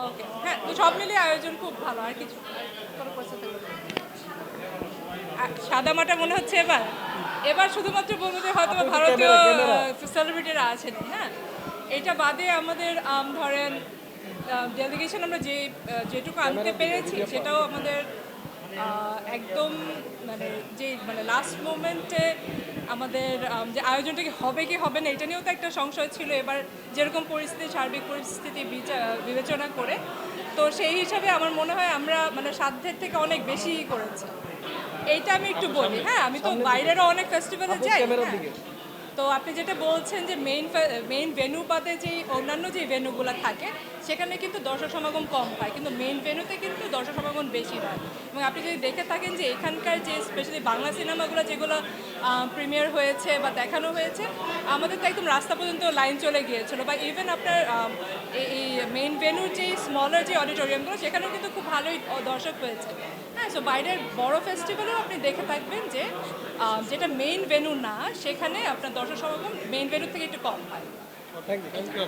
ওকে, হ্যাঁ, তো সব মিলিয়ে আয়োজন খুব ভালো। আর কিছু কোনো কোয়েশ্চেন থাকলে সাদামাটা মনে হচ্ছে এবার। এবার শুধুমাত্র বলবো যে হয়তো ভারতীয় সেলিব্রিটিরা আছেন, হ্যাঁ। এটা বাদে আমাদের ধরেন ডেলিগেশন আমরা যেটুকু আনতে পেরেছি সেটাও আমাদের একদম মানে মানে লাস্ট মোমেন্টে আমাদের যে আয়োজনটা কি হবে না এটা নিয়েও তো একটা সংশয় ছিল। এবার যেরকম পরিস্থিতি, সার্বিক পরিস্থিতি বিবেচনা করে, তো সেই হিসাবে আমার মনে হয় আমরা মানে সাধ্যের থেকে অনেক বেশি করেছি। এইটা আমি একটু বলি, হ্যাঁ। আমি তো বাইরেরও অনেক ফেস্টিভ্যালে যাই, হ্যাঁ। তো আপনি যেটা বলছেন যে মেইন ভেন্যু বাদে যে অন্যান্য যে ভেন্যুগুলো থাকে সেখানে কিন্তু দর্শক সমাগম কম হয়, কিন্তু মেইন ভেন্যুতে কিন্তু দর্শক সমাগম বেশি হয়। এবং আপনি যদি দেখে থাকেন যে এখানকার যে স্পেশালি বাংলা সিনেমাগুলো যেগুলো প্রিমিয়ার হয়েছে বা দেখানো হয়েছে, আমাদের তো একদম রাস্তা পর্যন্ত লাইন চলে গিয়েছিল। বা ইভেন আপনার এই মেইন ভেন্যুর যে স্মলার যে অডিটোরিয়ামগুলো সেখানেও কিন্তু খুব ভালোই দর্শক হয়েছে, হ্যাঁ। সো বাইরের বড় ফেস্টিভ্যালেও আপনি দেখে থাকবেন যে যেটা মেইন ভেন্যু না সেখানে আপনার দর্শক সমাগম মেইন ভেন্যু থেকে একটু কম হয়। Thank you.